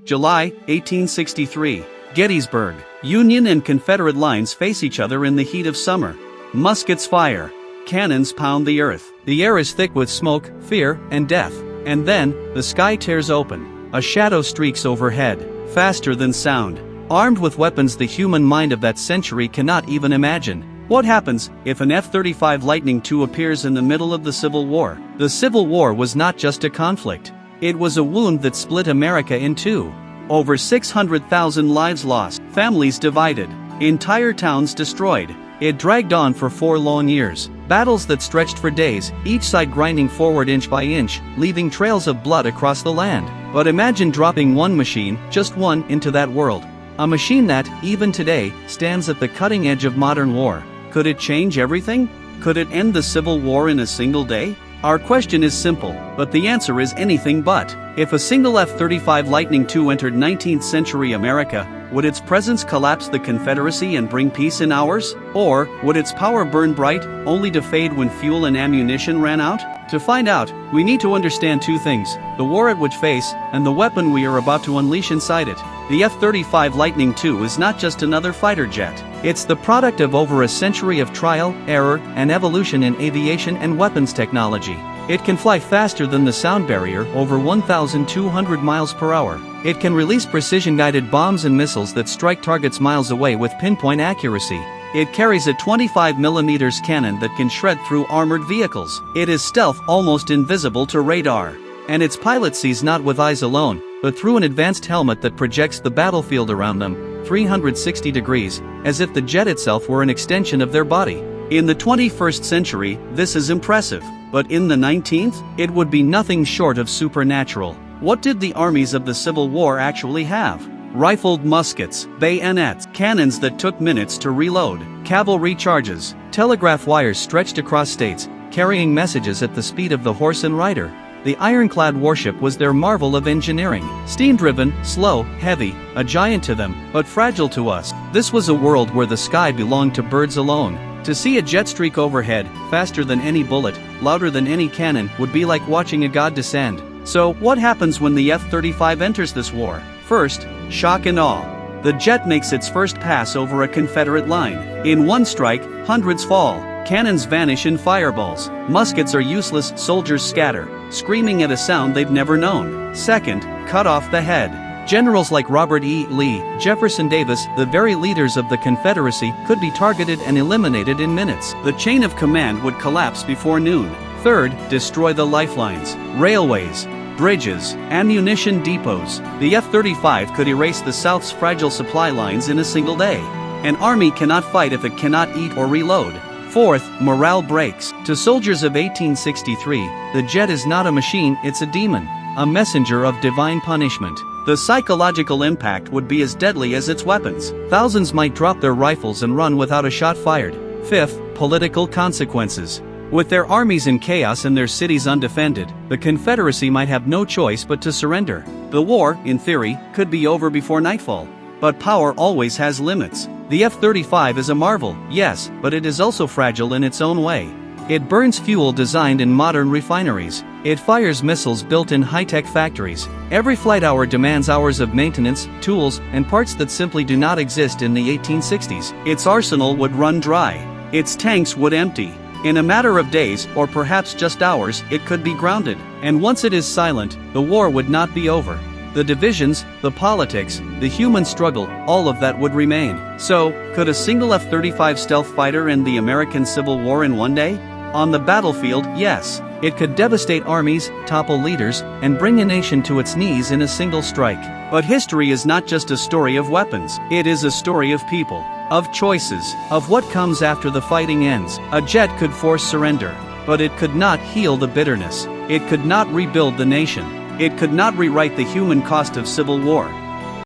July, 1863. Gettysburg. Union and Confederate lines face each other in the heat of summer. Muskets fire. Cannons pound the earth. The air is thick with smoke, fear, and death. And then, the sky tears open. A shadow streaks overhead, faster than sound. Armed with weapons the human mind of that century cannot even imagine. What happens if an F-35 Lightning II appears in the middle of the Civil War? The Civil War was not just a conflict. It was a wound that split America in two. Over 600,000 lives lost, families divided, entire towns destroyed. It dragged on for 4 long years. Battles that stretched for days, each side grinding forward inch by inch, leaving trails of blood across the land. But imagine dropping one machine, just one, into that world. A machine that, even today, stands at the cutting edge of modern war. Could it change everything? Could it end the Civil War in a single day? Our question is simple, but the answer is anything but. If a single F-35 Lightning II entered 19th century America, would its presence collapse the Confederacy and bring peace in ours? Or, would its power burn bright, only to fade when fuel and ammunition ran out? To find out, we need to understand two things: the war it would face, and the weapon we are about to unleash inside it. The F-35 Lightning II is not just another fighter jet. It's the product of over a century of trial, error, and evolution in aviation and weapons technology. It can fly faster than the sound barrier, over 1,200 miles per hour. It can release precision-guided bombs and missiles that strike targets miles away with pinpoint accuracy. It carries a 25mm cannon that can shred through armored vehicles. It is stealth, almost invisible to radar. And its pilot sees not with eyes alone, but through an advanced helmet that projects the battlefield around them, 360 degrees, as if the jet itself were an extension of their body. In the 21st century, this is impressive. But in the 19th, it would be nothing short of supernatural. What did the armies of the Civil War actually have? Rifled muskets, bayonets, cannons that took minutes to reload, cavalry charges, telegraph wires stretched across states, carrying messages at the speed of the horse and rider. The ironclad warship was their marvel of engineering. Steam-driven, slow, heavy, a giant to them, but fragile to us. This was a world where the sky belonged to birds alone. To see a jet streak overhead, faster than any bullet, louder than any cannon, would be like watching a god descend. So, what happens when the F-35 enters this war? First, shock and awe. The jet makes its first pass over a Confederate line. In one strike, hundreds fall. Cannons vanish in fireballs. Muskets are useless, soldiers scatter, screaming at a sound they've never known. Second, cut off the head. Generals like Robert E. Lee, Jefferson Davis, the very leaders of the Confederacy, could be targeted and eliminated in minutes. The chain of command would collapse before noon. Third, destroy the lifelines, railways, bridges, ammunition depots. The F-35 could erase the South's fragile supply lines in a single day. An army cannot fight if it cannot eat or reload. Fourth, morale breaks. To soldiers of 1863, the jet is not a machine, it's a demon, a messenger of divine punishment. The psychological impact would be as deadly as its weapons. Thousands might drop their rifles and run without a shot fired. Fifth, political consequences. With their armies in chaos and their cities undefended, the Confederacy might have no choice but to surrender. The war, in theory, could be over before nightfall. But power always has limits. The F-35 is a marvel, yes, but it is also fragile in its own way. It burns fuel designed in modern refineries. It fires missiles built in high-tech factories. Every flight hour demands hours of maintenance, tools, and parts that simply do not exist in the 1860s. Its arsenal would run dry. Its tanks would empty. In a matter of days, or perhaps just hours, it could be grounded. And once it is silent, the war would not be over. The divisions, the politics, the human struggle, all of that would remain. So, could a single F-35 stealth fighter end the American Civil War in one day? On the battlefield, yes. It could devastate armies, topple leaders, and bring a nation to its knees in a single strike. But history is not just a story of weapons. It is a story of people, of choices, of what comes after the fighting ends. A jet could force surrender, but it could not heal the bitterness. It could not rebuild the nation. It could not rewrite the human cost of civil war.